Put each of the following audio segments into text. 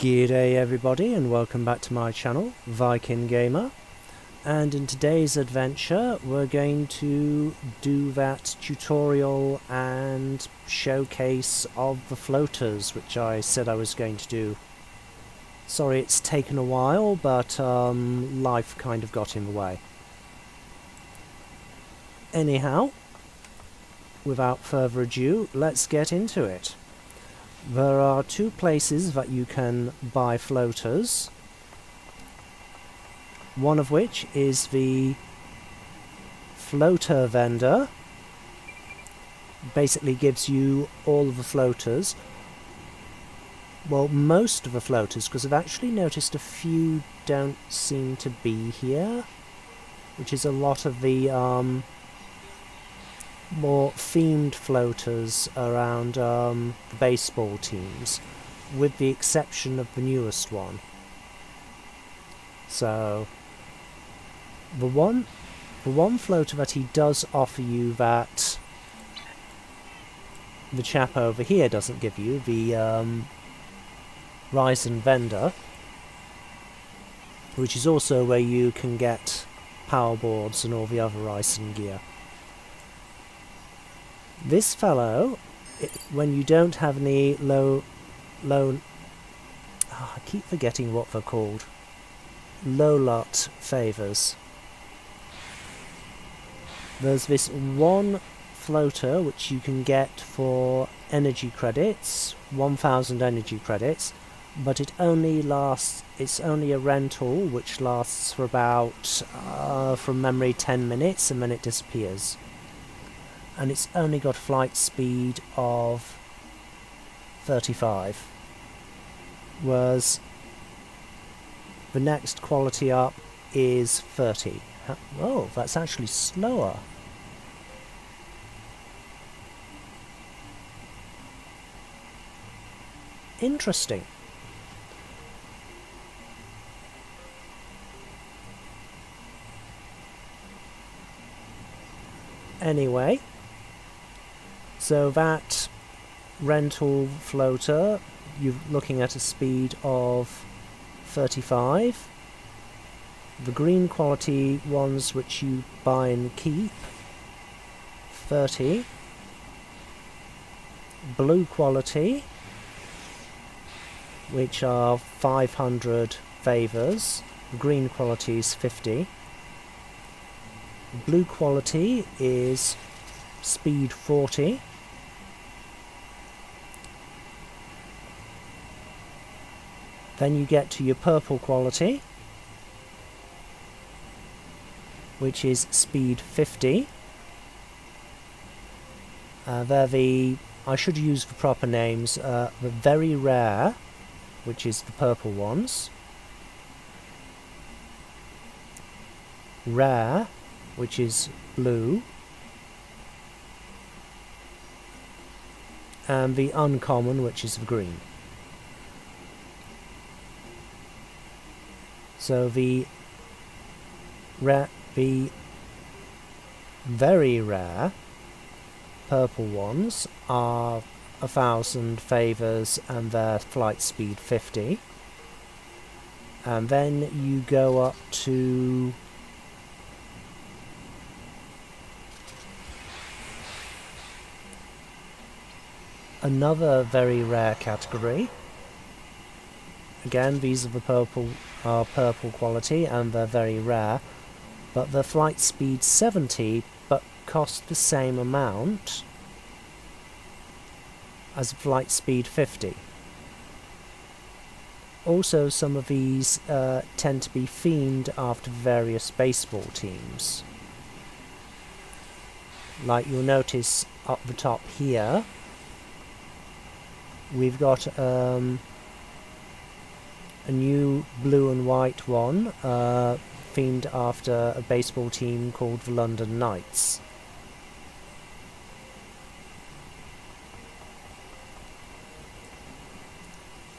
G'day everybody and welcome back to my channel, Viking Gamer. And in today's adventure we're going to do that tutorial and showcase of the floaters which I said I was going to do. Sorry it's taken a while, but life kind of got in the way. Anyhow, without further ado, let's get into it. There are two places that you can buy floaters, one of which is the floater vendor. Basically gives you all of the floaters, well, most of the floaters, because I've actually noticed a few don't seem to be here, which is a lot of the more themed floaters around the baseball teams, with the exception of the newest one. So the one floater that he does offer you that the chap over here doesn't give you, the Risia vendor, which is also where you can get power boards and all the other Risia gear. This fellow, when you don't have any I keep forgetting what they're called, low lot favours. There's this one floater which you can get for energy credits, 1000 energy credits, but it only lasts, it's only a rental which lasts for about, from memory, 10 minutes and then it disappears. And it's only got flight speed of 35, whereas the next quality up is 30. Oh, that's actually slower. Interesting. Anyway, so that rental floater, you're looking at a speed of 35. The green quality ones which you buy and keep, 30. Blue quality, which are 500 favours, green quality is 50. Blue quality is speed 40. Then you get to your purple quality, which is speed 50. They're the, I should use the proper names, the very rare, which is the purple ones. Rare, which is blue. And the uncommon, which is the green. So the very rare purple ones are 1000 favours and their flight speed 50. And then you go up to another very rare category. Again, these are the purple quality and they're very rare, but the flight speed 70 but cost the same amount as flight speed 50. Also, some of these tend to be themed after various baseball teams. Like you'll notice up the top here, we've got a new blue and white one, themed after a baseball team called the London Knights.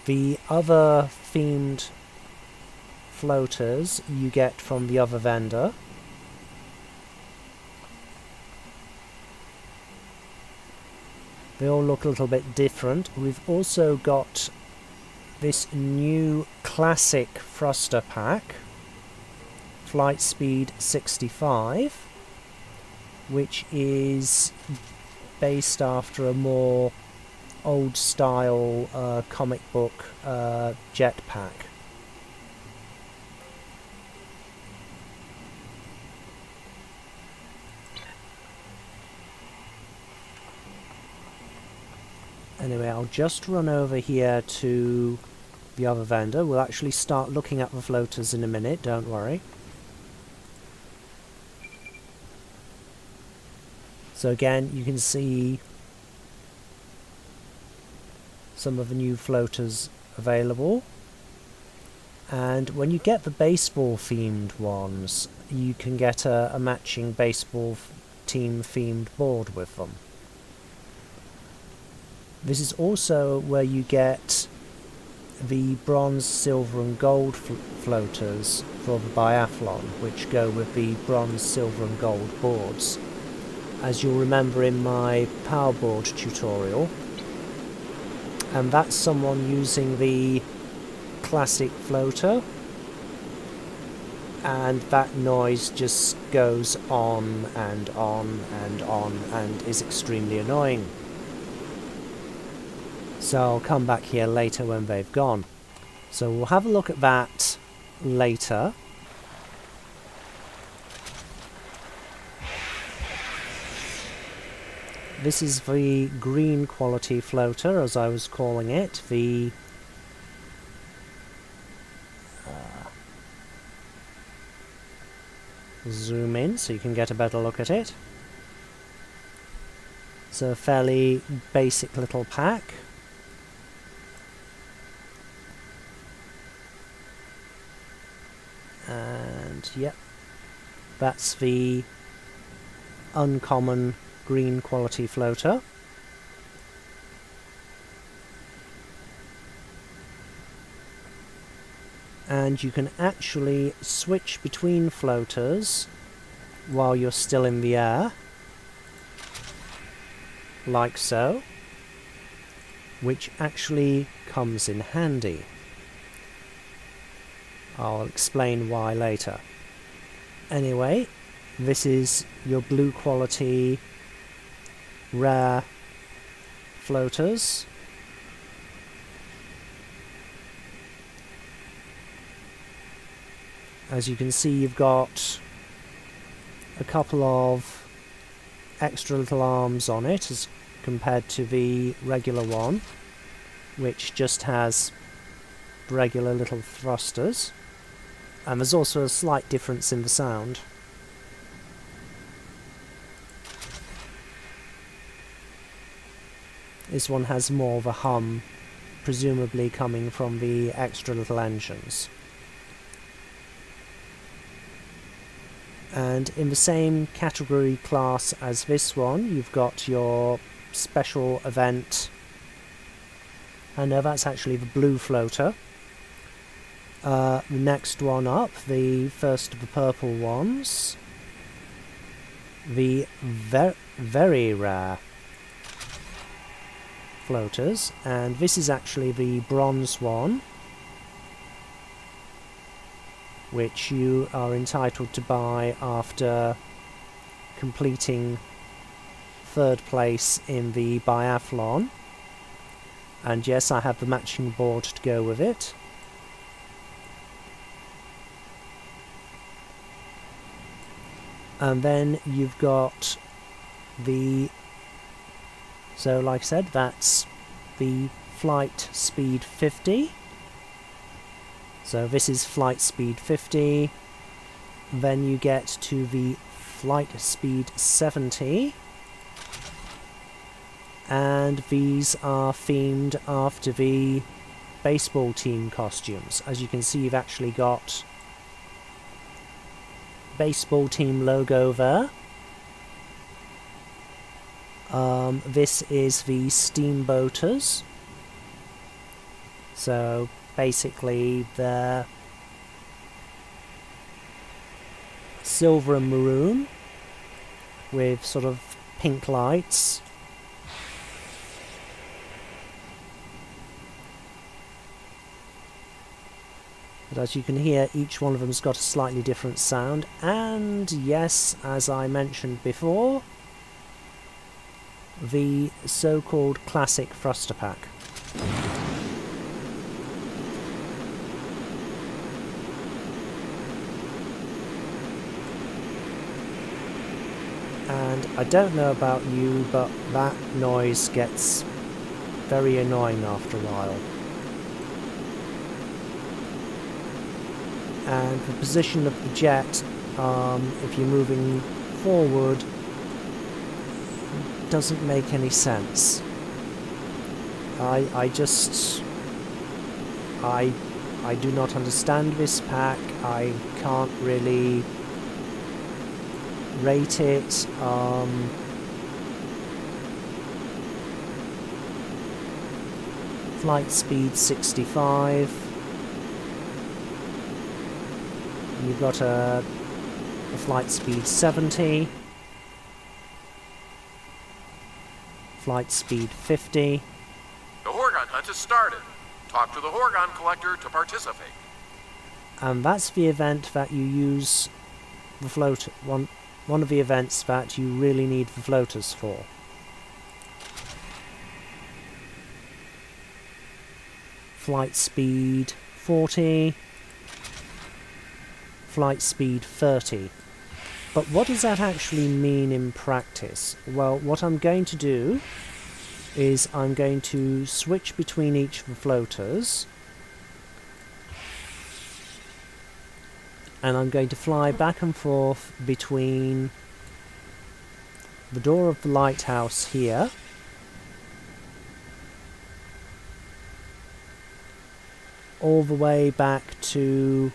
The other themed floaters you get from the other vendor. They all look a little bit different. We've also got this new classic thruster pack, Flight Speed 65, which is based after a more old style comic book jetpack. Anyway, I'll just run over here to the other vendor. We'll actually start looking at the floaters in a minute, don't worry. So again, you can see some of the new floaters available. And when you get the baseball themed ones, you can get a matching baseball team themed board with them. This is also where you get the bronze, silver and gold floaters for the biathlon, which go with the bronze, silver and gold boards. As you'll remember in my powerboard tutorial, and that's someone using the classic floater, and that noise just goes on and on and on and is extremely annoying. So I'll come back here later when they've gone. So we'll have a look at that later. This is the green quality floater, as I was calling it. The zoom in so you can get a better look at it. It's a fairly basic little pack. And yep, that's the uncommon green quality floater. And you can actually switch between floaters while you're still in the air, like so, which actually comes in handy. I'll explain why later. Anyway, this is your blue quality rare floaters. As you can see, you've got a couple of extra little arms on it as compared to the regular one, which just has regular little thrusters. And there's also a slight difference in the sound. This one has more of a hum, presumably coming from the extra little engines. And in the same category class as this one, you've got your special event. And no, that's actually the blue floater. The next one up, the first of the purple ones, the very rare floaters, and this is actually the bronze one, which you are entitled to buy after completing third place in the biathlon. And yes, I have the matching board to go with it. And then you've got the, so like I said, that's the Flight Speed 50. So this is Flight Speed 50. Then you get to the Flight Speed 70. And these are themed after the baseball team costumes. As you can see, you've actually got baseball team logo there. This is the Steamboaters. So basically they're silver and maroon with sort of pink lights. But as you can hear, each one of them's got a slightly different sound, and yes, as I mentioned before, the so-called classic thruster pack. And I don't know about you, but that noise gets very annoying after a while. And the position of the jet, if you're moving forward, doesn't make any sense. I do not understand this pack. I can't really rate it. Flight speed 65. You've got a flight speed 70, flight speed 50. The Horgon hunt has started. Talk to the Horgon collector to participate. And that's the event that you use the float. One of the events that you really need the floaters for. Flight speed 40. Flight speed 30. But what does that actually mean in practice? Well, what I'm going to do is I'm going to switch between each of the floaters, and I'm going to fly back and forth between the door of the lighthouse here all the way back to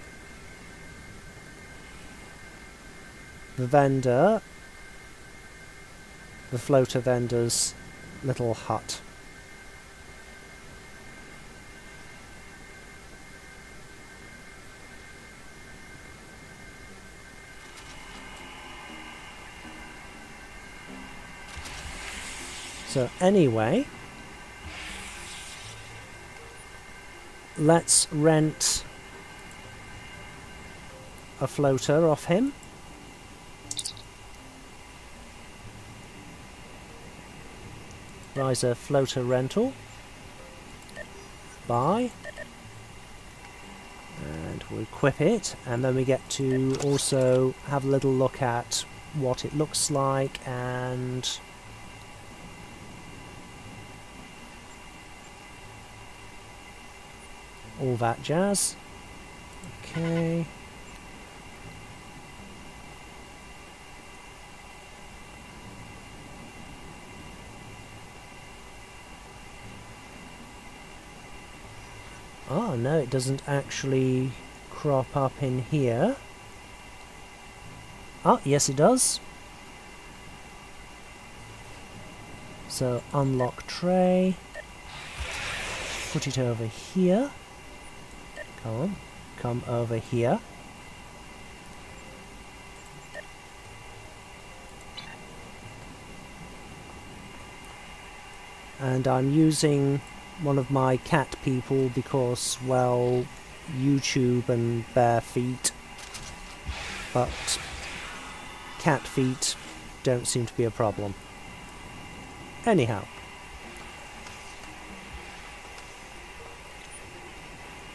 the vendor, the floater vendor's little hut. So anyway, let's rent a floater off him. Risia Floater rental. Buy. And we'll equip it, and then we get to also have a little look at what it looks like and all that jazz. Okay. Oh no, it doesn't actually crop up in here. Oh, yes it does. So unlock tray. Put it over here. Come on, come over here. And I'm using one of my cat people because, well, YouTube and bare feet, but cat feet don't seem to be a problem. Anyhow,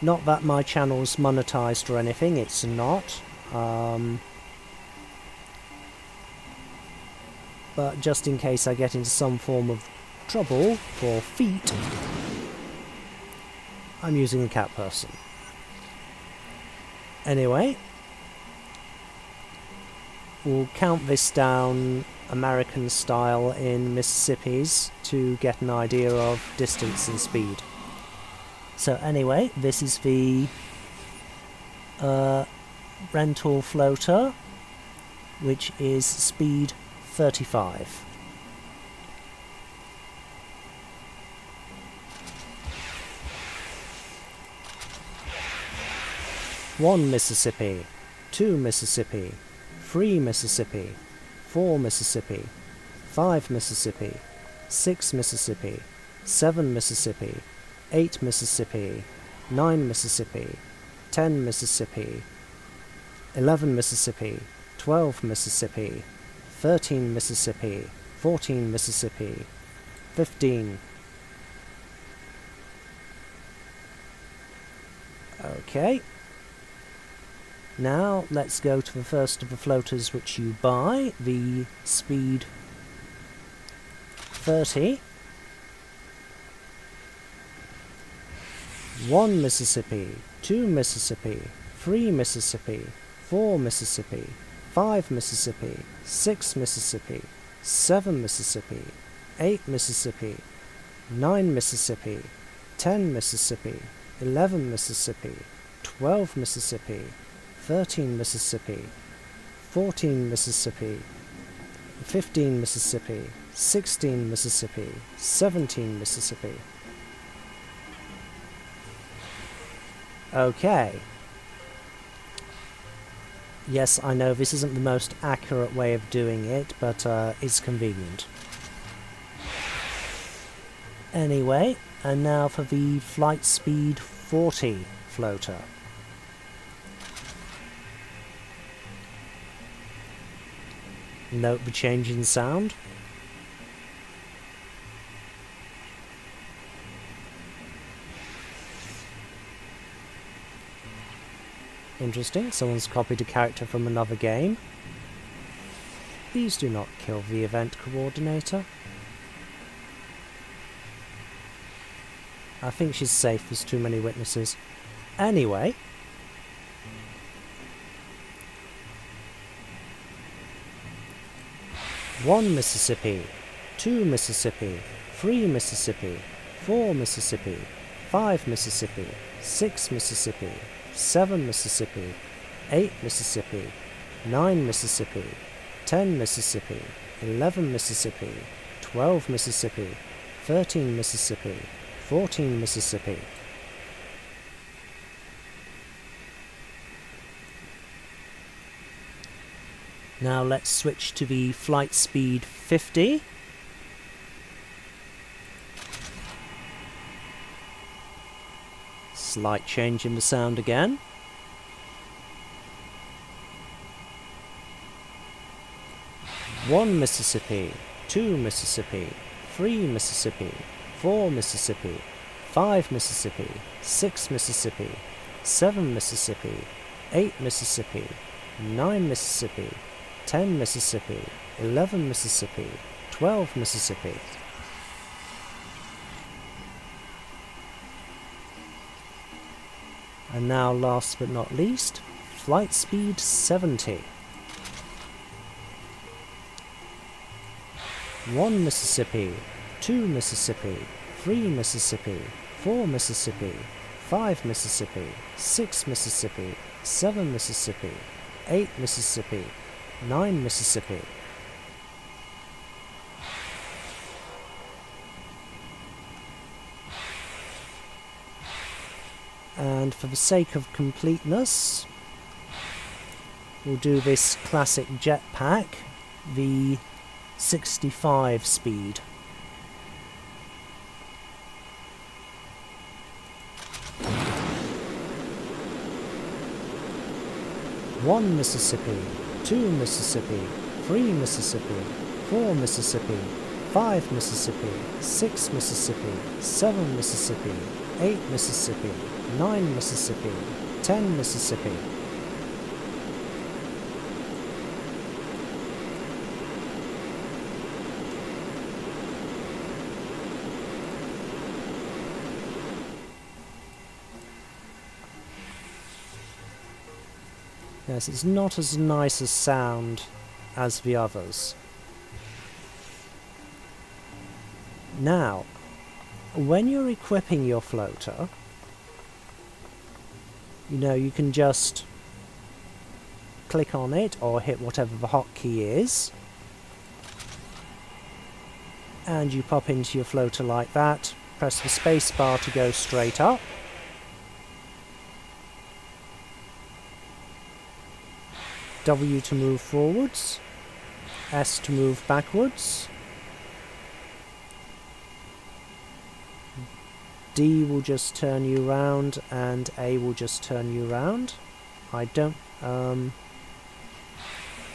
not that my channel's monetized or anything, it's not, but just in case I get into some form of trouble for feet, I'm using a cat person. Anyway, we'll count this down American style in Mississippi's to get an idea of distance and speed. So anyway, this is the rental floater, which is speed 35. One Mississippi, 2 Mississippi, 3 Mississippi, 4 Mississippi, 5 Mississippi, 6 Mississippi, 7 Mississippi, 8 Mississippi, 9 Mississippi, 10 Mississippi, 11 Mississippi, 12 Mississippi, 13 Mississippi, 14 Mississippi, 15. Okay. Now let's go to the first of the floaters which you buy, the speed 30. 1 Mississippi, 2 Mississippi, 3 Mississippi, 4 Mississippi, 5 Mississippi, 6 Mississippi, 7 Mississippi, 8 Mississippi, 9 Mississippi, 10 Mississippi, 11 Mississippi, 12 Mississippi, 13 Mississippi, 14 Mississippi, 15 Mississippi, 16 Mississippi, 17 Mississippi. Okay. Yes, I know this isn't the most accurate way of doing it, but it's convenient. Anyway, and now for the flight speed 40 floater. Note the change in sound. Interesting, someone's copied a character from another game. Please do not kill the event coordinator. I think she's safe, there's too many witnesses. Anyway. One Mississippi, 2 Mississippi, 3 Mississippi, 4 Mississippi, 5 Mississippi, 6 Mississippi, 7 Mississippi, 8 Mississippi, 9 Mississippi, 10 Mississippi, 11 Mississippi, 12 Mississippi, 13 Mississippi, 14 Mississippi. Now let's switch to the flight speed 50. Slight change in the sound again. One Mississippi, 2 Mississippi, 3 Mississippi, 4 Mississippi, 5 Mississippi, 6 Mississippi, 7 Mississippi, 8 Mississippi, 9 Mississippi, 10 Mississippi, 11 Mississippi, 12 Mississippi. And now, last but not least, flight speed 70. 1 Mississippi, 2 Mississippi, 3 Mississippi, 4 Mississippi, 5 Mississippi, 6 Mississippi, 7 Mississippi, 8 Mississippi, 9 Mississippi. And for the sake of completeness, we'll do this classic jetpack, the 65 speed. One Mississippi, 2 Mississippi, 3 Mississippi, 4 Mississippi, 5 Mississippi, 6 Mississippi, 7 Mississippi, 8 Mississippi, 9 Mississippi, 10 Mississippi. Yes, it's not as nice a sound as the others. Now, when you're equipping your floater, you know, you can just click on it or hit whatever the hotkey is, and you pop into your floater like that, press the space bar to go straight up, W to move forwards, S to move backwards, D will just turn you round and A will just turn you round. I don't...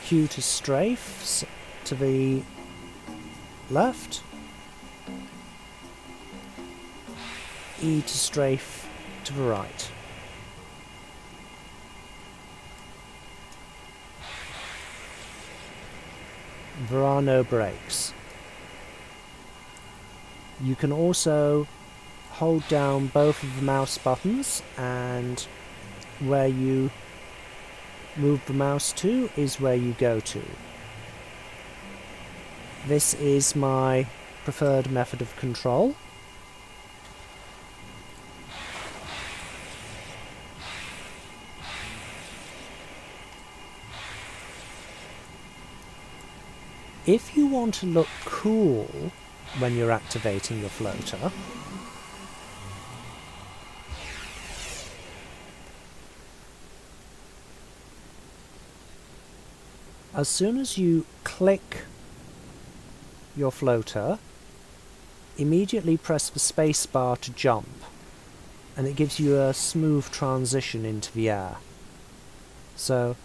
Q to strafe to the left. E to strafe to the right. There are no brakes. You can also hold down both of the mouse buttons, and where you move the mouse to is where you go to. This is my preferred method of control. If you want to look cool when you're activating your floater, as soon as you click your floater, immediately press the space bar to jump, and it gives you a smooth transition into the air. So,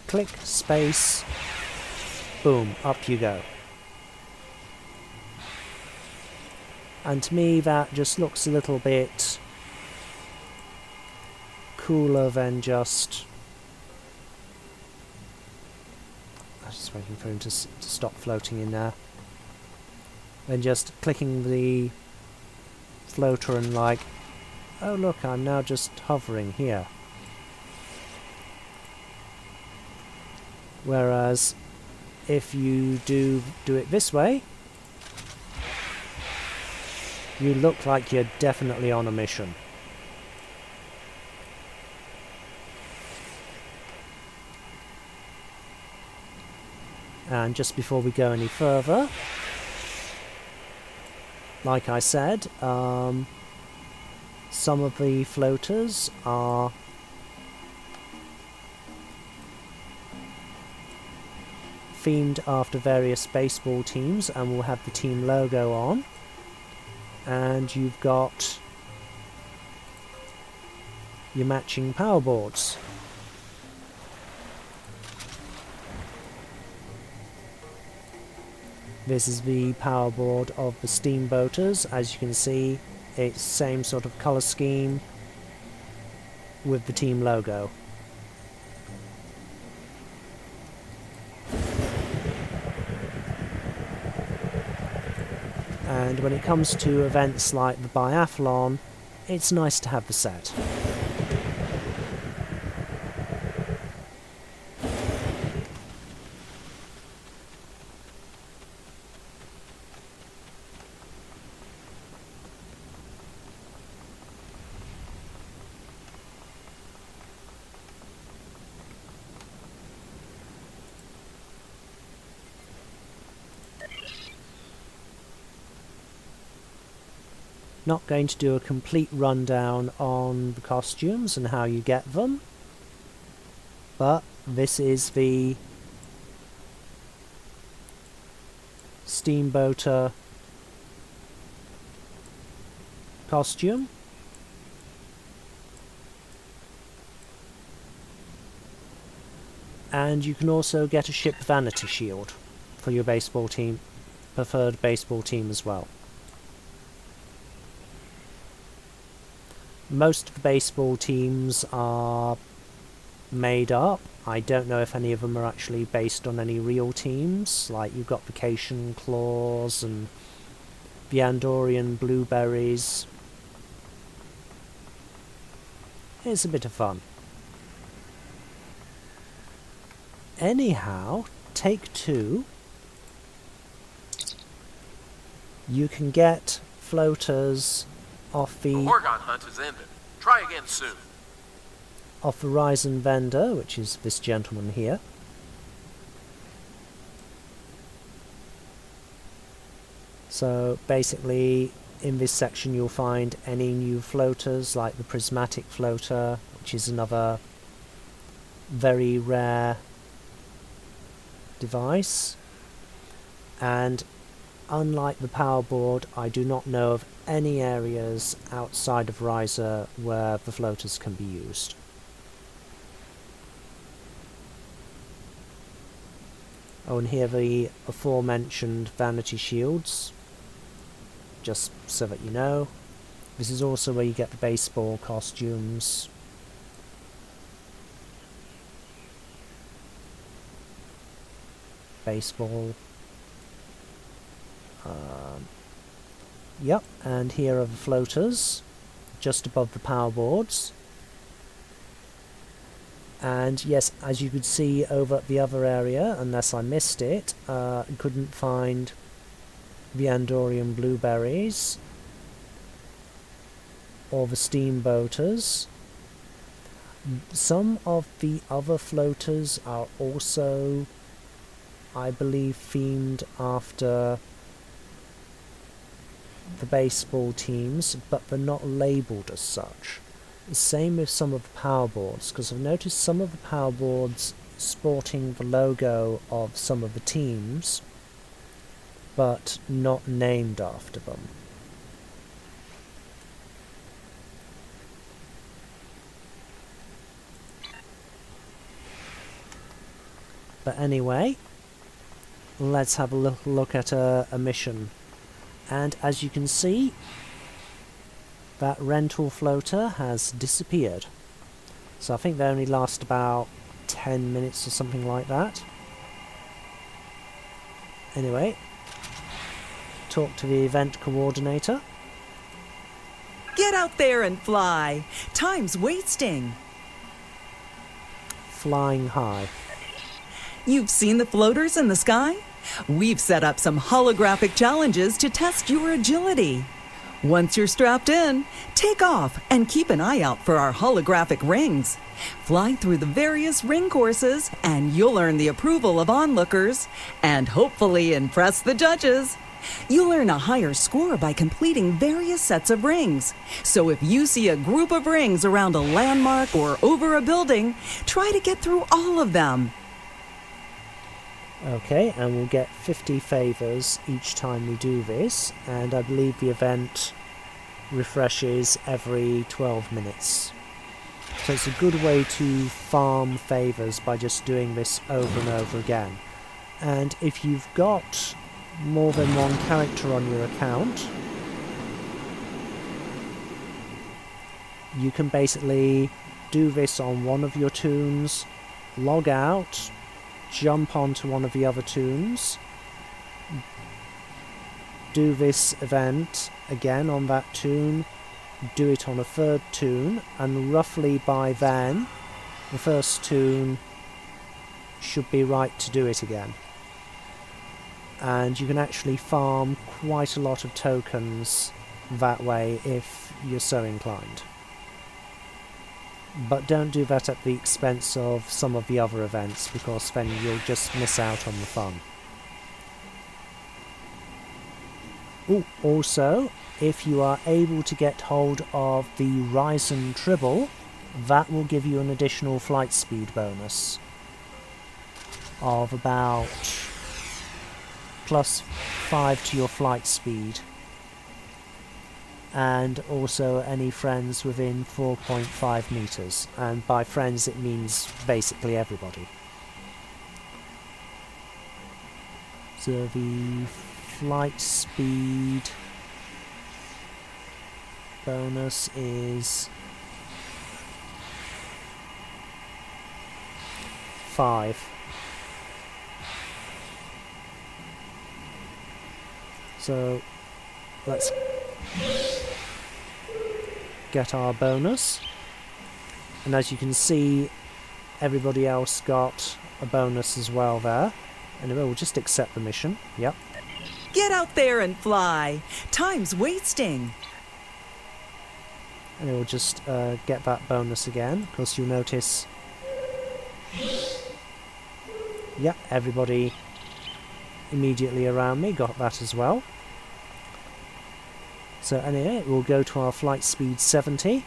click space, boom, up you go. And to me that just looks a little bit cooler than just... I'm just waiting for him to stop floating in there. Than just clicking the floater and like, oh look, I'm now just hovering here. Whereas if you do it this way, you look like you're definitely on a mission. And just before we go any further, like I said, some of the floaters are themed after various baseball teams and will have the team logo on. And you've got your matching power boards. This is the power board of the Steamboaters. As you can see, it's same sort of colour scheme with the team logo. And when it comes to events like the biathlon, it's nice to have the set. Not going to do a complete rundown on the costumes and how you get them, but this is the Steamboater costume. And you can also get a ship vanity shield for your baseball team, preferred baseball team as well. Most of the baseball teams are made up. I don't know if any of them are actually based on any real teams, like you've got Vacation Claws and the Andorian Blueberries. It's a bit of fun. Anyhow, take two. You can get floaters off the Horgon hunt is ended. Try again soon. Off the Ryzen vendor, which is this gentleman here. So basically in this section you'll find any new floaters like the prismatic floater, which is another very rare device, and unlike the power board, I do not know of any areas outside of Risia where the floaters can be used. Oh, and here the aforementioned vanity shields, just so that you know. This is also where you get the baseball costumes. Baseball. Yep, and here are the floaters, just above the power boards. And yes, as you could see over at the other area, unless I missed it, couldn't find the Andorian blueberries or the steamboaters. Some of the other floaters are also, I believe, themed after the baseball teams, but they're not labelled as such. Same with some of the power boards, because I've noticed some of the power boards sporting the logo of some of the teams, but not named after them. But anyway, let's have a look at a mission. And as you can see, that rental floater has disappeared. So I think they only last about 10 minutes or something like that. Anyway, talk to the event coordinator. Get out there and fly. Time's wasting. Flying high. You've seen the floaters in the sky? We've set up some holographic challenges to test your agility. Once you're strapped in, take off and keep an eye out for our holographic rings. Fly through the various ring courses and you'll earn the approval of onlookers and hopefully impress the judges. You'll earn a higher score by completing various sets of rings. So if you see a group of rings around a landmark or over a building, try to get through all of them. Okay, and we'll get 50 favours each time we do this, and I believe the event refreshes every 12 minutes. So it's a good way to farm favours by just doing this over and over again. And if you've got more than one character on your account, you can basically do this on one of your toons, log out, jump onto one of the other toons, do this event again on that toon, do it on a third toon, and roughly by then the first toon should be right to do it again. And you can actually farm quite a lot of tokens that way if you're so inclined. But don't do that at the expense of some of the other events, because then you'll just miss out on the fun. Ooh, also, if you are able to get hold of the Risen Tribble, that will give you an additional flight speed bonus of about +5 to your flight speed. And also any friends within 4.5 meters, and by friends it means basically everybody. So the flight speed bonus is 5. So let's get our bonus, and as you can see, everybody else got a bonus as well there. Anyway, we'll just accept the mission. Yep. Get out there and fly. Time's wasting. And we'll just get that bonus again, because you'll notice, yep, everybody immediately around me got that as well. So anyway, we'll go to our flight speed 70.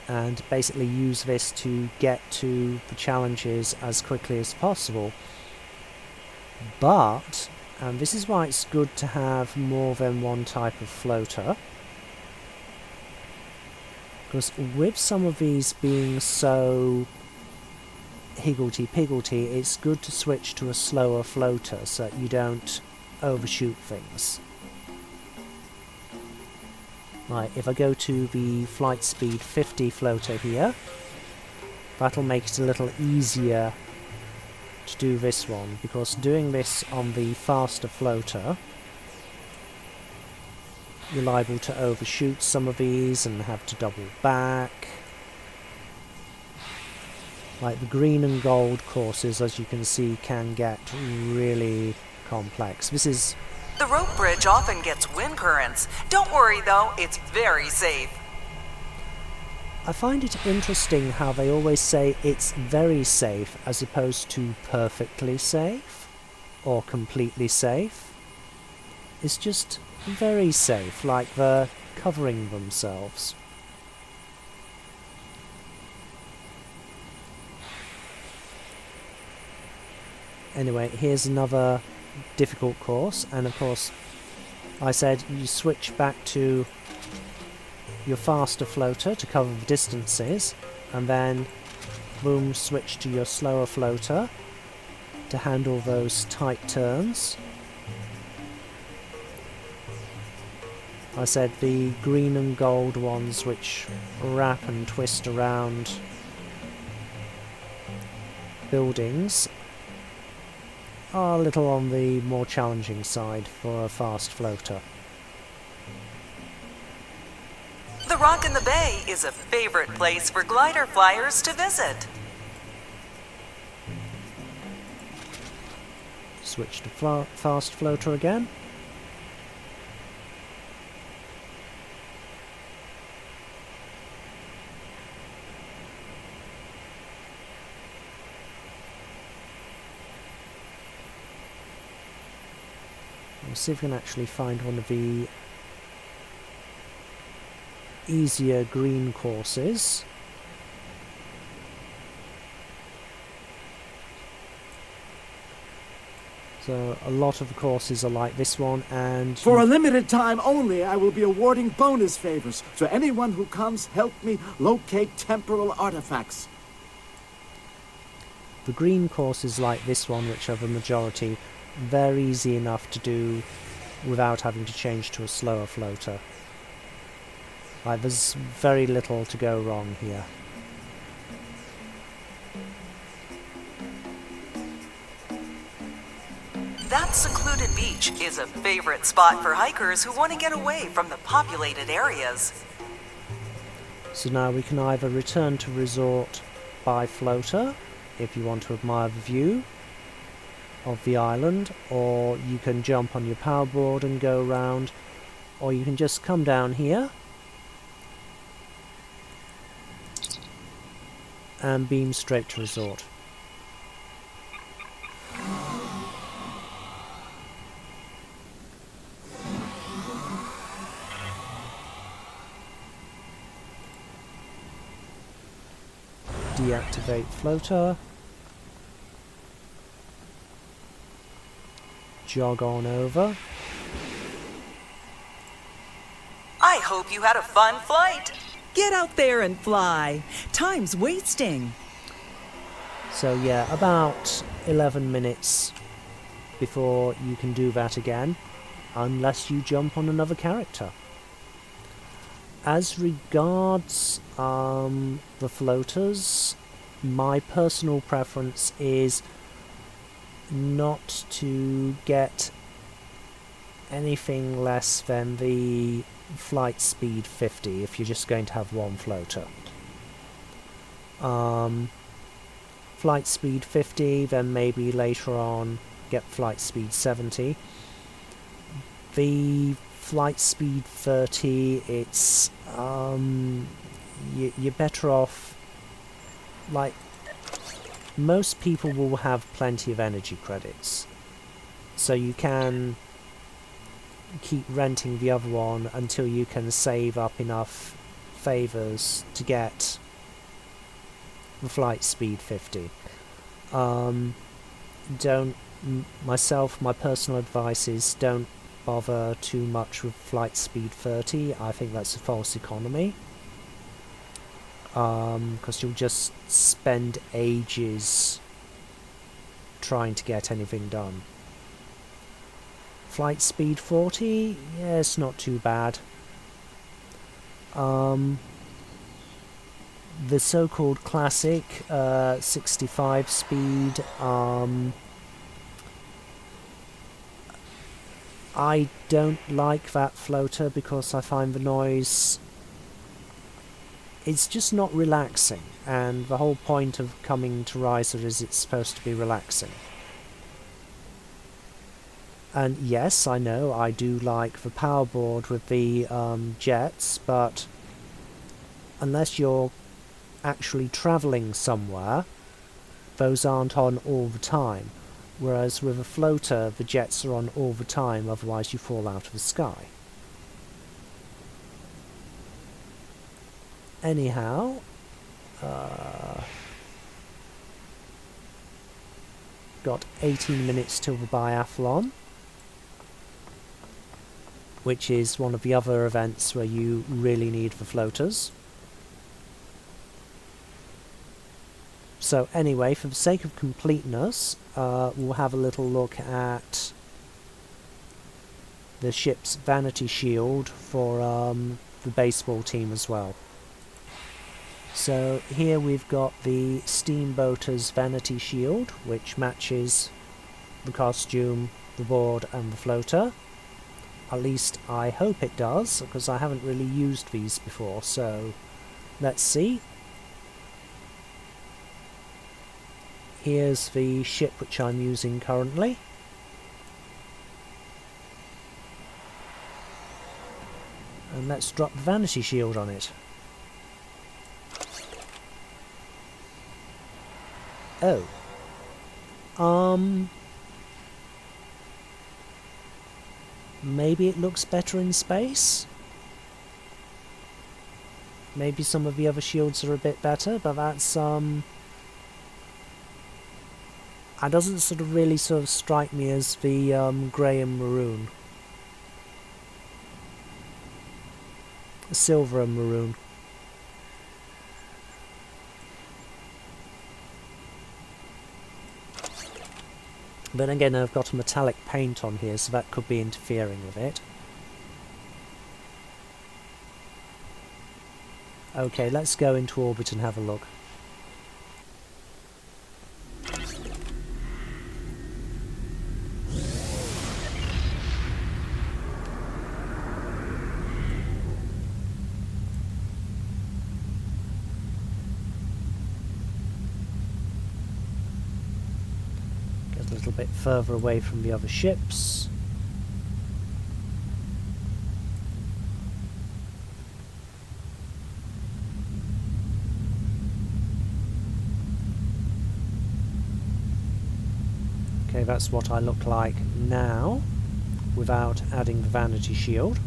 and basically use this to get to the challenges as quickly as possible. But, and this is why it's good to have more than one type of floater, because with some of these being so higgledy-piggledy, it's good to switch to a slower floater so that you don't overshoot things. Right, if I go to the flight speed 50 floater here, that'll make it a little easier to do this one, because doing this on the faster floater, you're liable to overshoot some of these and have to double back. Like the green and gold courses, as you can see, can get really complex. This is... The rope bridge often gets wind currents. Don't worry though, it's very safe. I find it interesting how they always say it's very safe as opposed to perfectly safe or completely safe. It's just very safe, like they're covering themselves. Anyway, here's another difficult course, and of course I said you switch back to your faster floater to cover the distances, and then boom, switch to your slower floater to handle those tight turns. I said the green and gold ones, which wrap and twist around buildings, are a little on the more challenging side for a fast floater. The Rock in the Bay is a favorite place for glider flyers to visit. Switch to fast floater again. We'll see if we can actually find one of the easier green courses. So a lot of the courses are like this one, and For a limited time only, I will be awarding bonus favors to anyone who comes help me locate temporal artifacts. the green courses like this one, which are the majority, they're easy enough to do without having to change to a slower floater. Like, there's very little to go wrong here. That secluded beach is a favorite spot for hikers who want to get away from the populated areas. So now we can either return to resort by floater, if you want to admire the view of the island, or you can jump on your powerboard and go around, or you can just come down here and beam straight to resort. Deactivate floater. Jog on over. I hope you had a fun flight. Get out there and fly. Time's wasting. So yeah, about 11 minutes before you can do that again, unless you jump on another character. As regards the floaters, my personal preference is not to get anything less than the flight speed 50 if you're just going to have one floater. Flight speed 50, then maybe later on get flight speed 70. The flight speed 30, it's you're better off, like, most people will have plenty of energy credits, so you can keep renting the other one until you can save up enough favours to get the flight speed 50. My personal advice is don't bother too much with flight speed 30. I think that's a false economy. Because you'll just spend ages trying to get anything done. Flight speed 40, yeah, it's not too bad. The so-called classic 65 speed, I don't like that floater because I find the noise, it's just not relaxing, and the whole point of coming to Risia is it's supposed to be relaxing. And yes, I know, I do like the power board with the jets, but unless you're actually travelling somewhere, those aren't on all the time. Whereas with a floater, the jets are on all the time, otherwise you fall out of the sky. Anyhow, got 18 minutes till the biathlon, which is one of the other events where you really need the floaters. So anyway, for the sake of completeness, we'll have a little look at the ship's vanity shield for the baseball team as well. So here we've got the Steamboater's vanity shield, which matches the costume, the board and the floater. At least I hope it does, because I haven't really used these before, so let's see. Here's the ship which I'm using currently. And let's drop the vanity shield on it. Oh. Maybe it looks better in space? Maybe some of the other shields are a bit better, but that's, that doesn't sort of really sort of strike me as the, grey and maroon. Silver and maroon. Then again, I've got a metallic paint on here, so that could be interfering with it. Okay, let's go into orbit and have a look. Get a little bit further away from the other ships. Okay, that's what I look like now, without adding the vanity shield.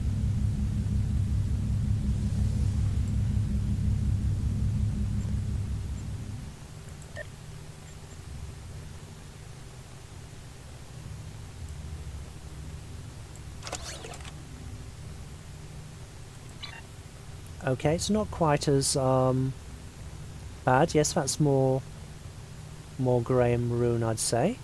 Okay, it's not quite as bad. Yes, that's more grey and maroon, I'd say.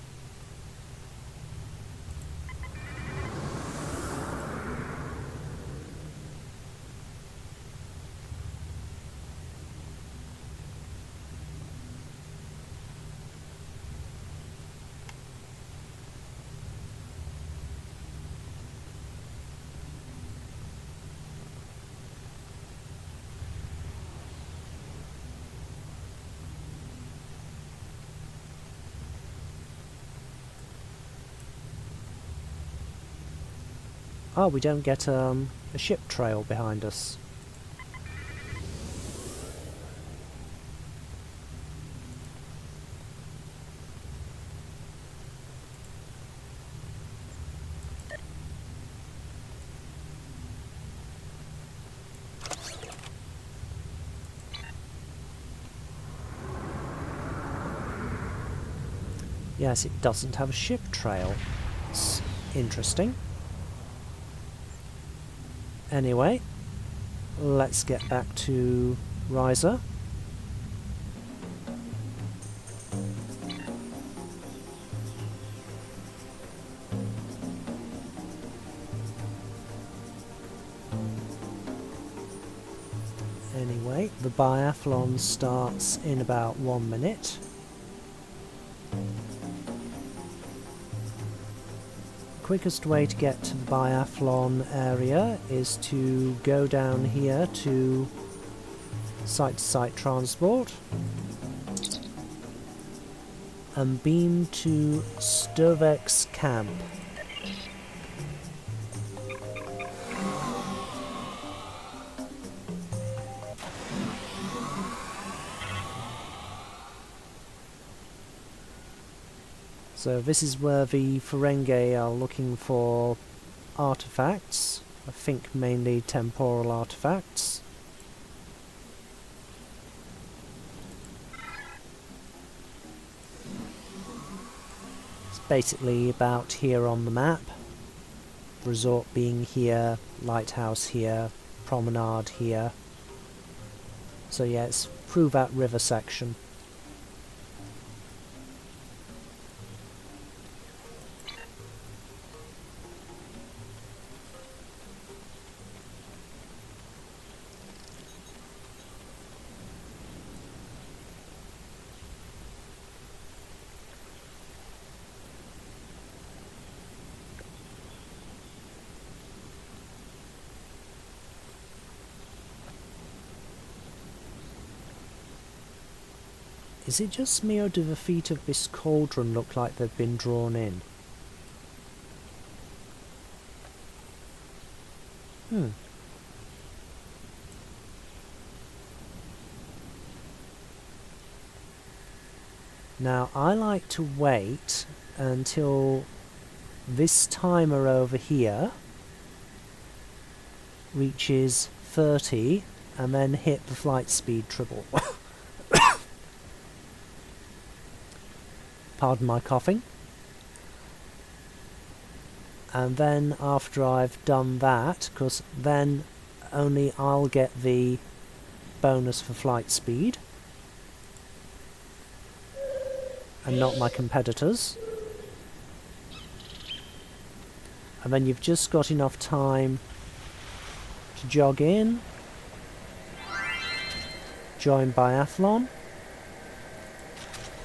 Oh, we don't get a ship trail behind us. Yes, it doesn't have a ship trail. It's interesting. Anyway, let's get back to Risia. Anyway, the biathlon starts in about 1 minute. The quickest way to get to the biathlon area is to go down here to site-to-site transport and beam to Stovek's camp. So this is where the Ferengi are looking for artifacts. I think mainly temporal artifacts. It's basically about here on the map. Resort being here, lighthouse here, promenade here. So yeah, it's through that river section. Is it just me, or do the feet of this cauldron look like they've been drawn in? Now, I like to wait until this timer over here reaches 30 and then hit the flight speed triple. Pardon my coughing. And then after I've done that, because then only I'll get the bonus for flight speed and not my competitors. And then you've just got enough time to jog in, join biathlon,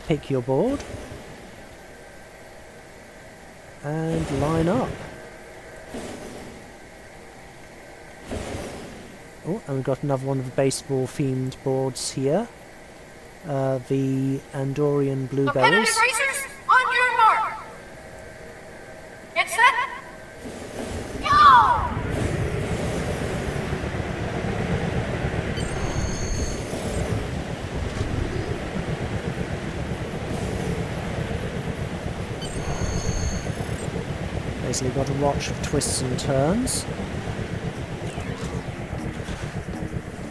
pick your board, and line up. Oh, and we've got another one of the baseball themed boards here. The Andorian blueberries. Competitive racers, on your mark. Get set. Go! Basically got to watch for twists and turns.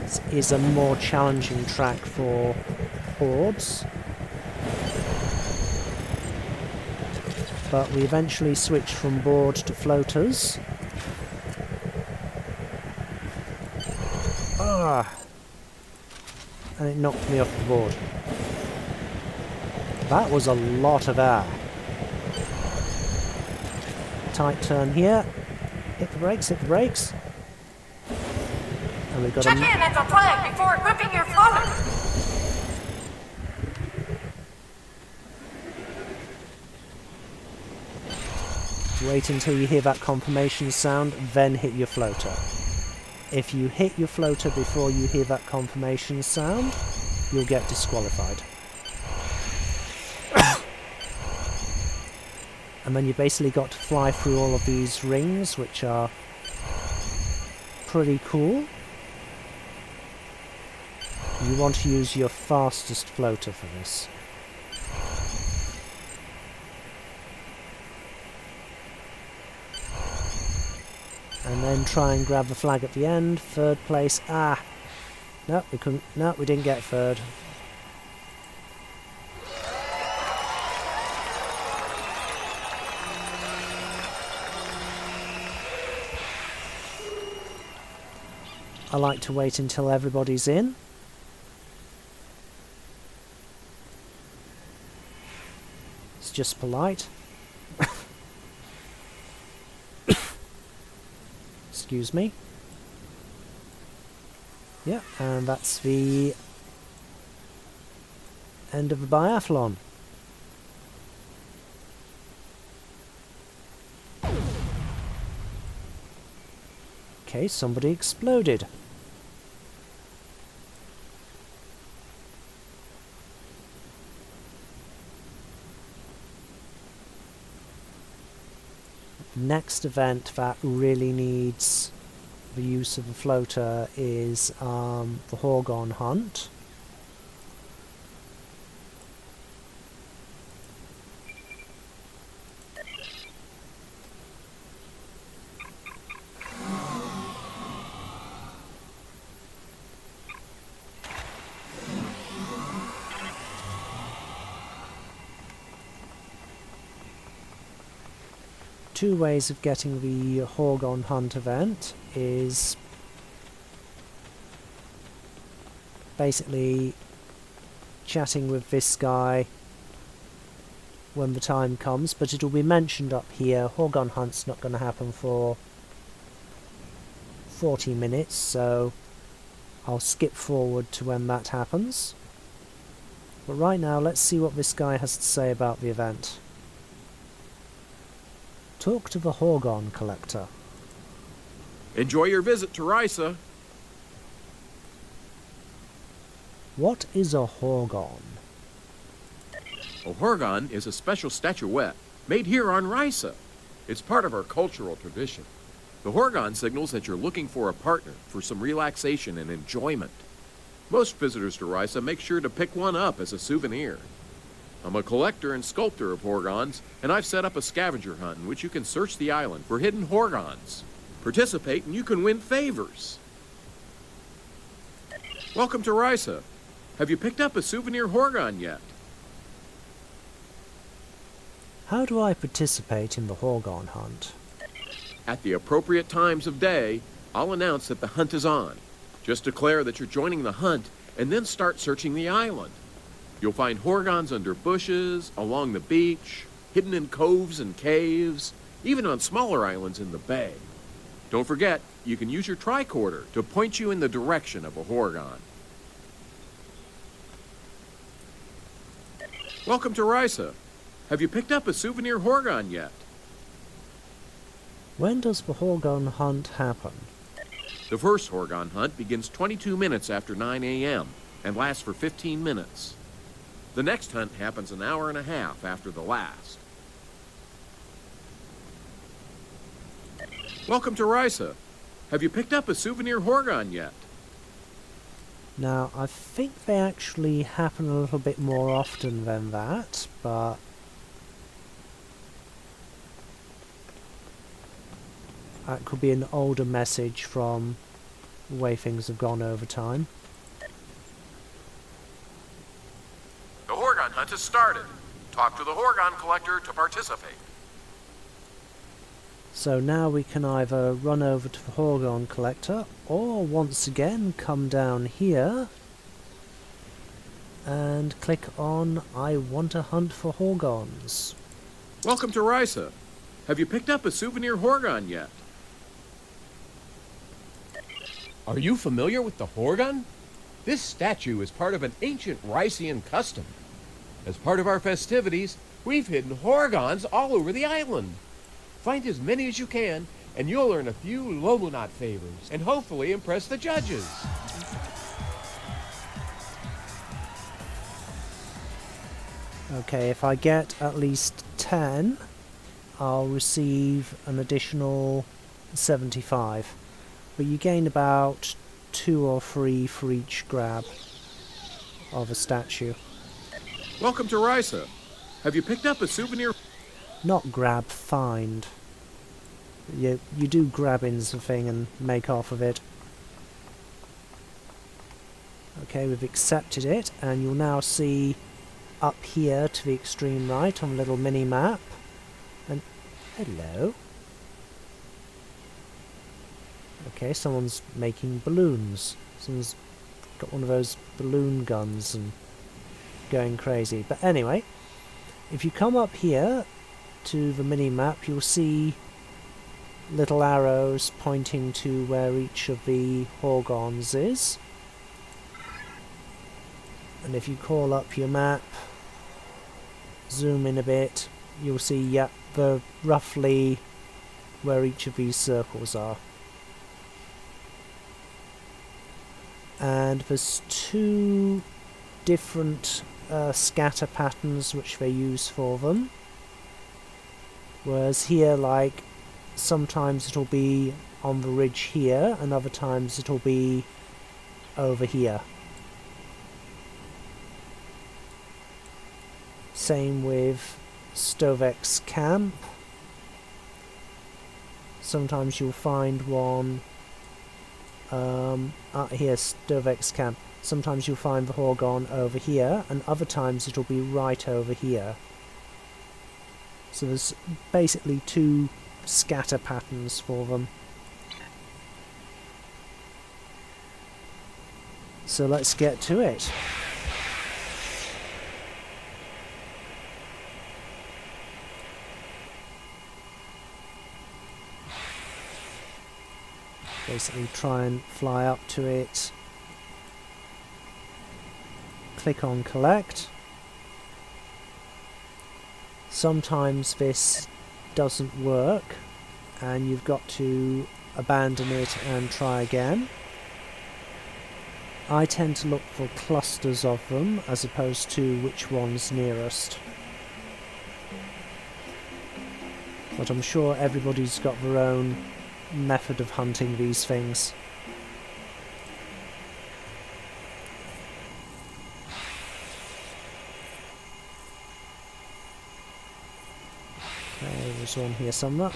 This is a more challenging track for boards. But we eventually switched from board to floaters. And it knocked me off the board. That was a lot of air. Tight turn here. Hit the brakes, hit the brakes. And we've got Check in at the flag before equipping your floater. Wait until you hear that confirmation sound, then hit your floater. If you hit your floater before you hear that confirmation sound, you'll get disqualified. And then you basically got to fly through all of these rings, which are pretty cool. You want to use your fastest floater for this. And then try and grab the flag at the end. Third place. No, we couldn't. No, we didn't get third. I like to wait until everybody's in. It's just polite. Excuse me. Yeah, and that's the end of the biathlon. Okay, somebody exploded. Next event that really needs the use of a floater is the Horgon hunt. Two ways of getting the Horgon hunt event is basically chatting with this guy when the time comes, but it'll be mentioned up here. Horgon hunt's not going to happen for 40 minutes, so I'll skip forward to when that happens. But right now, let's see what this guy has to say about the event. Talk to the Horgon collector. Enjoy your visit to Risia. What is a Horgon? A Horgon is a special statuette made here on Risia. It's part of our cultural tradition. The Horgon signals that you're looking for a partner for some relaxation and enjoyment. Most visitors to Risia make sure to pick one up as a souvenir. I'm a collector and sculptor of Horgons, and I've set up a scavenger hunt in which you can search the island for hidden Horgons. Participate and you can win favors. Welcome to Risia. Have you picked up a souvenir Horgon yet? How do I participate in the Horgon hunt? At the appropriate times of day, I'll announce that the hunt is on. Just declare that you're joining the hunt, and then start searching the island. You'll find Horgons under bushes, along the beach, hidden in coves and caves, even on smaller islands in the bay. Don't forget, you can use your tricorder to point you in the direction of a Horgon. Welcome to Risia. Have you picked up a souvenir Horgon yet? When does the Horgon hunt happen? The first Horgon hunt begins 22 minutes after 9 a.m. and lasts for 15 minutes. The next hunt happens an hour and a half after the last. Welcome to Risia. Have you picked up a souvenir Horgon yet? Now, I think they actually happen a little bit more often than that, but that could be an older message from the way things have gone over time. The Horgon hunt has started. Talk to the Horgon collector to participate. So now we can either run over to the Horgon collector, or once again come down here and click on I want to hunt for Horgons. Welcome to Risia. Have you picked up a souvenir Horgon yet? Are you familiar with the Horgon? This statue is part of an ancient Risian custom. As part of our festivities, we've hidden Horgons all over the island. Find as many as you can, and you'll earn a few Lomunot favors, and hopefully impress the judges. Okay, if I get at least 10, I'll receive an additional 75. But you gain about 2 or 3 for each grab of a statue. Welcome to Risia. Have you picked up a souvenir? Not grab, find. You do grab into the thing and make off of it. Okay, we've accepted it, and you'll now see up here to the extreme right on a little mini-map. And hello. Okay, someone's making balloons. Someone's got one of those balloon guns and going crazy. But anyway, if you come up here to the mini-map, you'll see little arrows pointing to where each of the Horgons is. And if you call up your map, zoom in a bit, you'll see, yep, roughly where each of these circles are. And there's two different scatter patterns which they use for them. Whereas here, like, sometimes it'll be on the ridge here, and other times it'll be over here. Same with Stovek's camp. Sometimes you'll find one here's Stovek's camp. Sometimes you'll find the Horgon over here, and other times it'll be right over here. So there's basically two scatter patterns for them. So let's get to it. Basically try and fly up to it, click on collect. Sometimes this doesn't work and you've got to abandon it and try again. I tend to look for clusters of them as opposed to which one's nearest. But I'm sure everybody's got their own method of hunting these things. Okay, there's one here somewhere.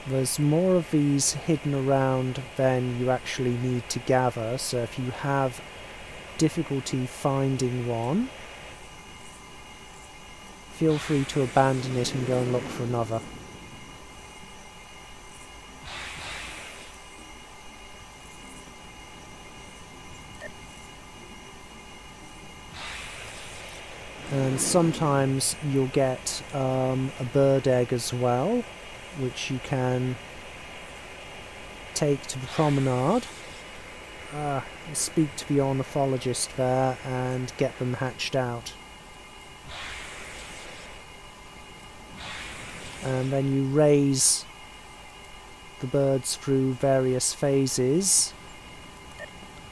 There's more of these hidden around than you actually need to gather, so if you have difficulty finding one, feel free to abandon it and go and look for another. And sometimes you'll get a bird egg as well, which you can take to the promenade, speak to the ornithologist there and get them hatched out. And then you raise the birds through various phases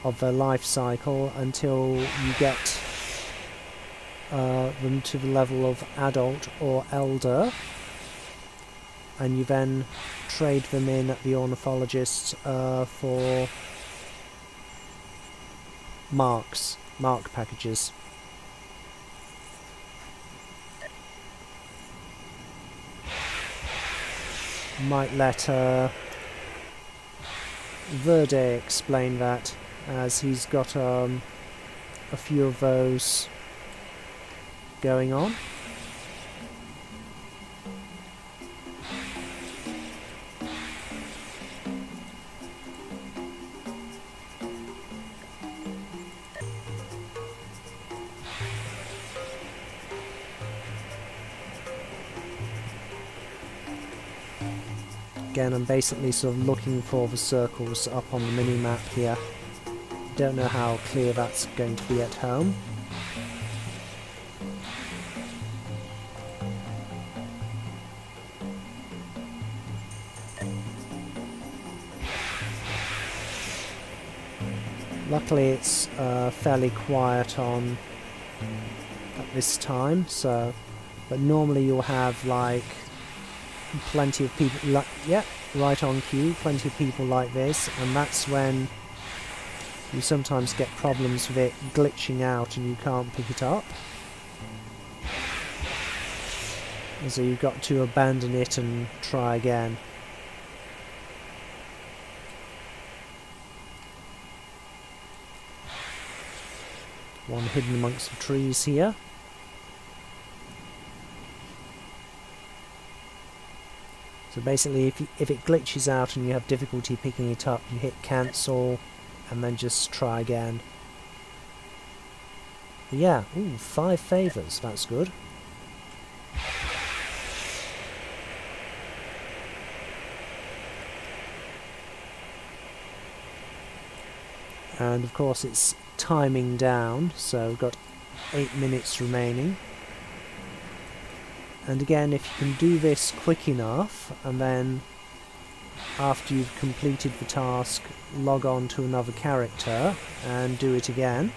of their life cycle until you get them to the level of adult or elder, and you then trade them in at the ornithologist for mark packages. Might let Verde explain that, as he's got a few of those going on. Again, I'm basically sort of looking for the circles up on the mini-map here. Don't know how clear that's going to be at home. Luckily it's fairly quiet on at this time, so but normally you'll have like plenty of people like, yeah, right on cue, plenty of people like this, and that's when you sometimes get problems with it glitching out and you can't pick it up. And so you've got to abandon it and try again. One hidden amongst the trees here. So basically, if it glitches out and you have difficulty picking it up, you hit cancel and then just try again. But yeah, ooh, 5 favours, that's good. And of course it's timing down, so we've got 8 minutes remaining. And again, if you can do this quick enough, and then after you've completed the task, log on to another character and do it again.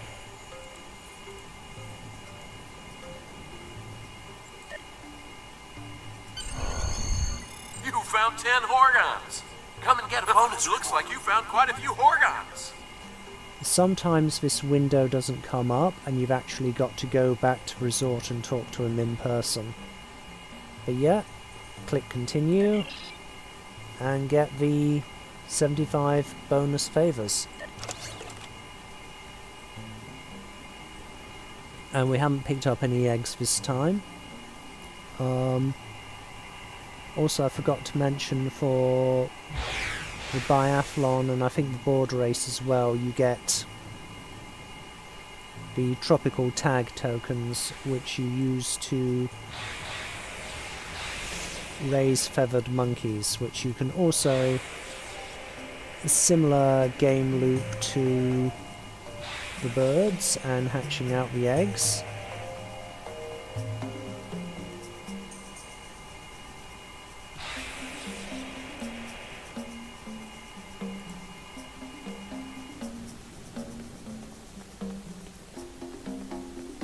You found 10 Horgons! Come and get a bonus. Looks like you found quite a few Horgons! Sometimes this window doesn't come up and you've actually got to go back to the resort and talk to him in person. But yeah, click continue and get the 75 bonus favours. And we haven't picked up any eggs this time. Also, I forgot to mention for the biathlon and I think the board race as well, you get the tropical tag tokens, which you use to raise feathered monkeys, which you can also, a similar game loop to the birds and hatching out the eggs.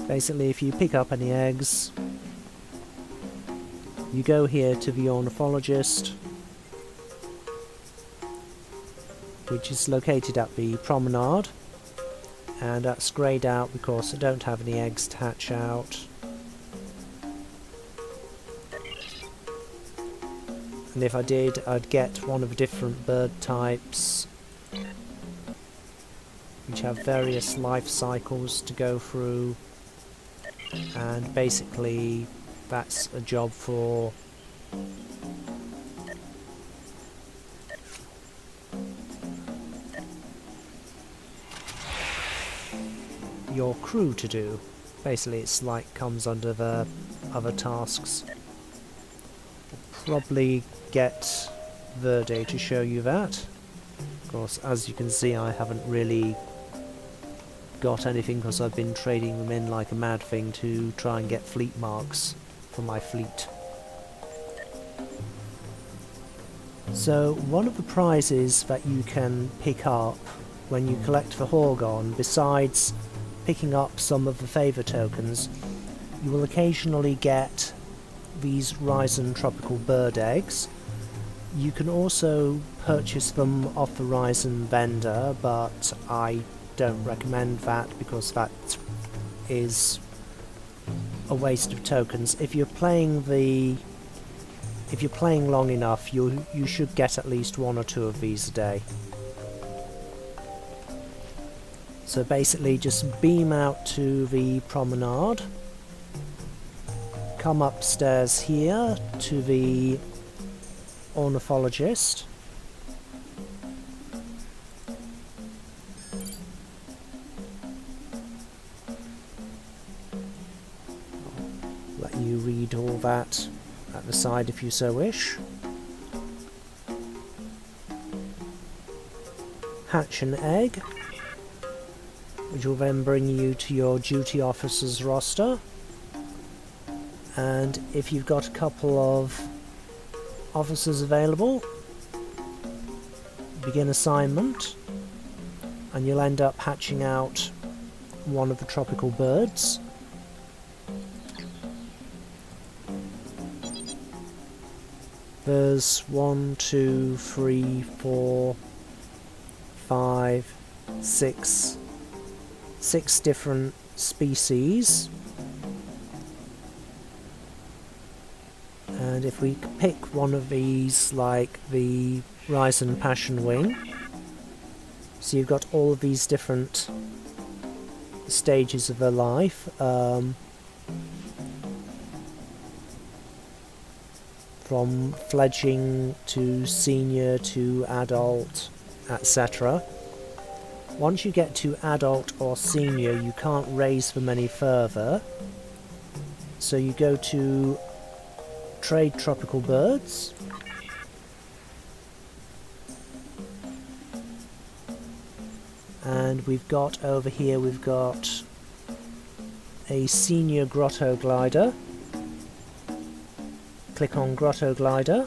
Basically, if you pick up any eggs, you go here to the ornithologist, which is located at the promenade, and that's greyed out because I don't have any eggs to hatch out. And if I did, I'd get one of the different bird types, which have various life cycles to go through. And basically that's a job for your crew to do. Basically it's like comes under the other tasks. Probably get Verde to show you that. Of course, as you can see, I haven't really got anything because I've been trading them in like a mad thing to try and get fleet marks for my fleet. So one of the prizes that you can pick up when you collect the Horgon, besides picking up some of the favour tokens, you will occasionally get these Risen tropical bird eggs. You can also purchase them off the Risen vendor, but I don't recommend that because that is a waste of tokens. If you're playing long enough, you should get at least 1 or 2 of these a day. So basically just beam out to the promenade, come upstairs here to the ornithologist, you read all that at the side if you so wish. Hatch an egg, which will then bring you to your duty officer's roster, and if you've got a couple of officers available, begin assignment, and you'll end up hatching out one of the tropical birds. There's 1, 2, 3, 4, 5, 6 different species. And if we pick one of these, like the Risen Passion Wing, so you've got all of these different stages of their life. from fledgling to senior to adult, etc. Once you get to adult or senior, you can't raise them any further. So you go to trade tropical birds. And we've got over here, we've got a senior grotto glider. Click on grotto glider.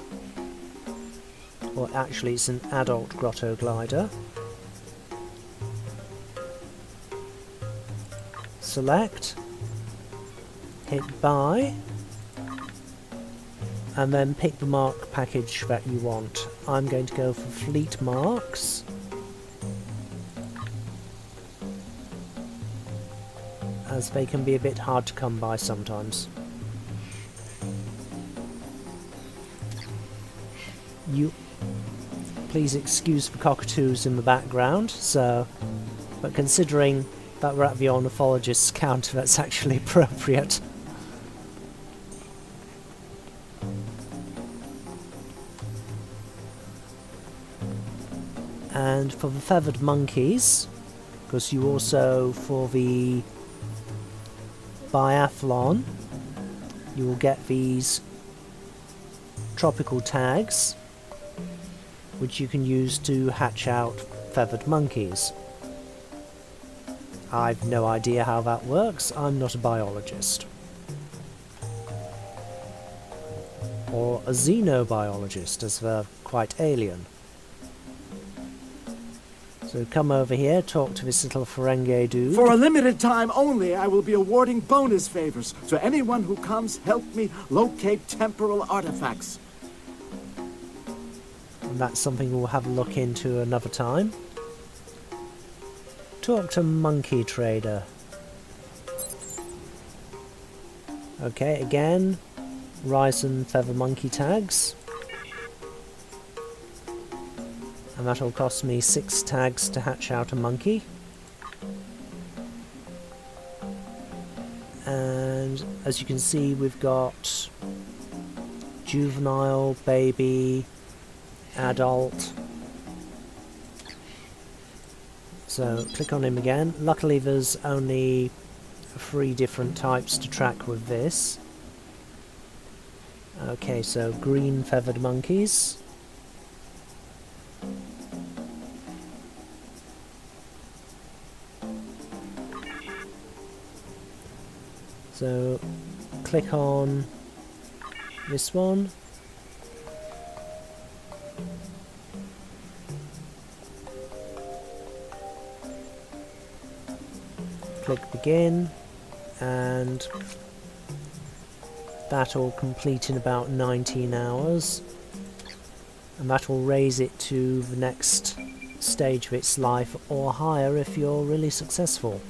Or actually it's an adult grotto glider. Select. Hit buy. And then pick the mark package that you want. I'm going to go for fleet marks. As they can be a bit hard to come by sometimes. Please excuse the cockatoos in the background, but considering that we're at the ornithologist's counter, that's actually appropriate. And for the feathered monkeys, because you also, for the biathlon, you will get these tropical tags, which you can use to hatch out feathered monkeys. I've no idea how that works, I'm not a biologist. Or a xenobiologist, as they're quite alien. So come over here, talk to this little Ferengi dude. For a limited time only, I will be awarding bonus favors to anyone who comes help me locate temporal artifacts. And that's something we'll have a look into another time. Talk to Monkey Trader. Okay, again, Ryzen Feather Monkey tags. And that'll cost me 6 tags to hatch out a monkey. And as you can see, we've got juvenile, baby, adult. So click on him again. Luckily there's only 3 different types to track with this. Okay, so green feathered monkeys. So click on this one. Click begin, and that'll complete in about 19 hours, and that will raise it to the next stage of its life or higher if you're really successful.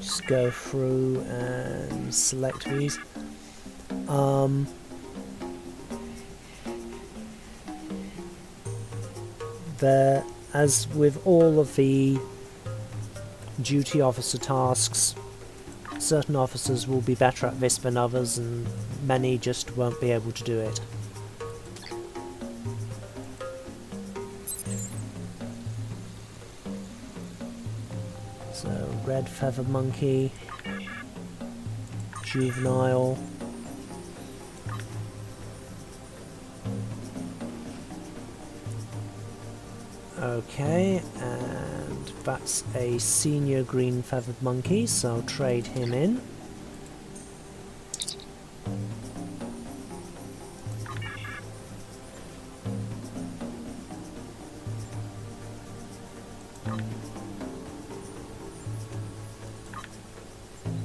Just go through and select these. As with all of the duty officer tasks, certain officers will be better at this than others, and many just won't be able to do it. So, red feather monkey, juvenile, okay, and that's a senior green feathered monkey, so I'll trade him in.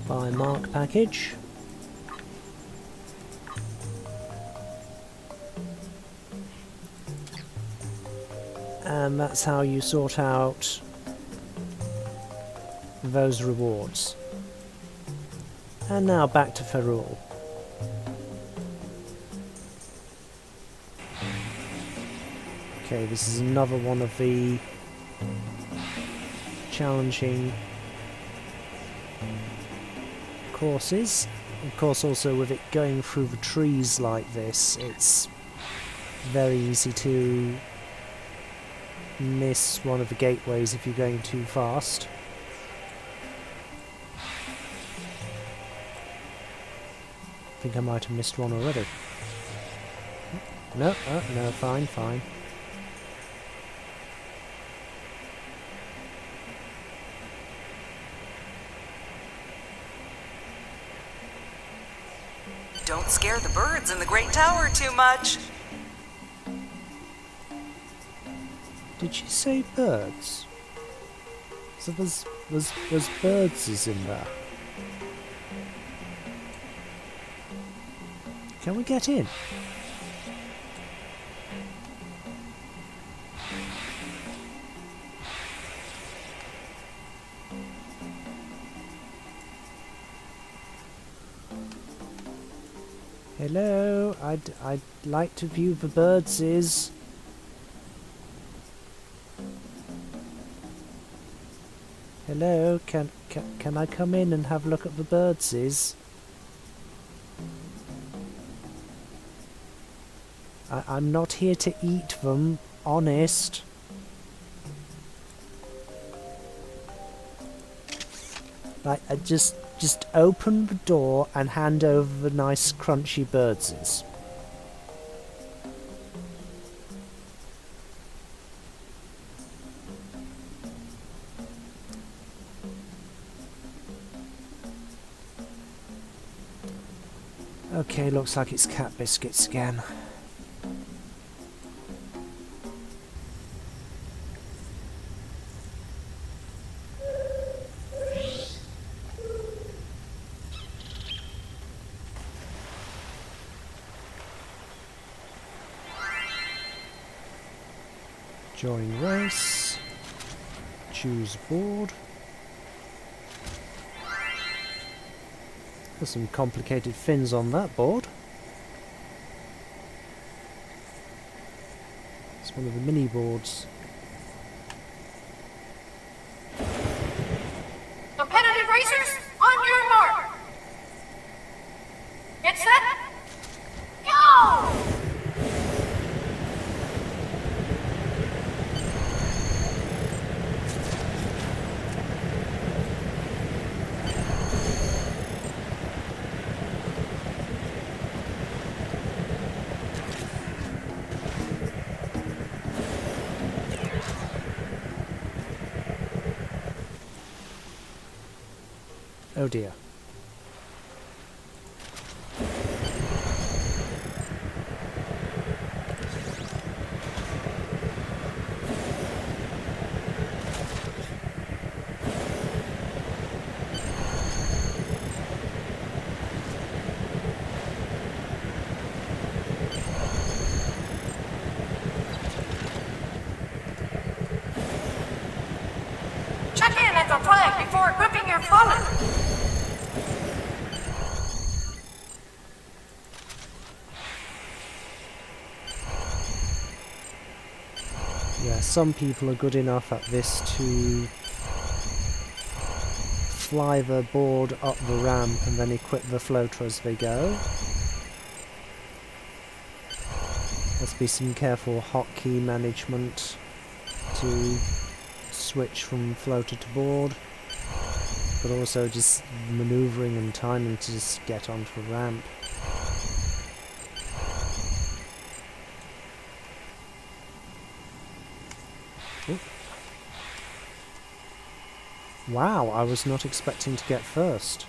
Buy mark package. And that's how you sort out those rewards. And now back to Ferrule. Okay, this is another one of the challenging courses. Of course, also with it going through the trees like this, it's very easy to miss one of the gateways if you're going too fast. I think I might have missed one already. No, no, fine, fine. Don't scare the birds in the Great Tower too much. Did you say birds? So there's birds in there. Can we get in? Hello, I'd like to view the birdses. Hello, can I come in and have a look at the birdses? I'm not here to eat them, honest. Like, just open the door and hand over the nice crunchy birdses. Okay, looks like it's cat biscuits again. Join race. Choose board. There's some complicated fins on that board. It's one of the mini boards. Competitive racers, on your mark. Get set. Go! Oh dear. Check in at the flag before equipping your float. Yeah, some people are good enough at this to fly the board up the ramp and then equip the floater as they go. Must be some careful hotkey management to switch from floater to board, but also just maneuvering and timing to just get onto the ramp. Ooh. Wow, I was not expecting to get first.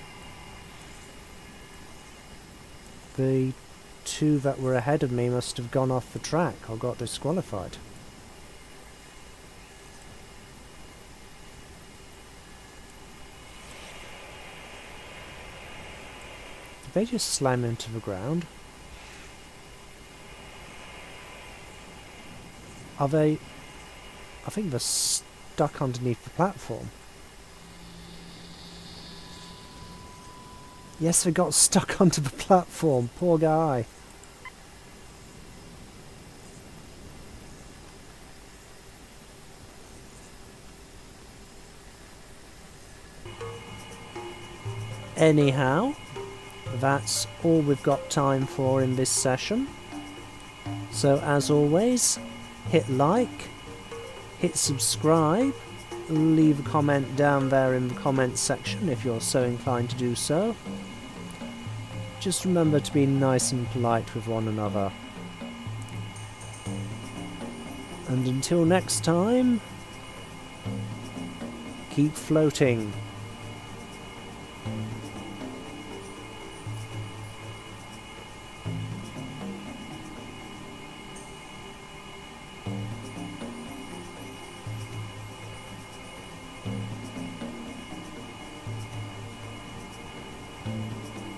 The two that were ahead of me must have gone off the track or got disqualified. Did they just slam into the ground? Are they... I think they're stuck underneath the platform. Yes, they got stuck onto the platform. Poor guy. Anyhow, that's all we've got time for in this session. So as always, hit like, hit subscribe, leave a comment down there in the comments section if you're so inclined to do so. Just remember to be nice and polite with one another. And until next time, keep floating.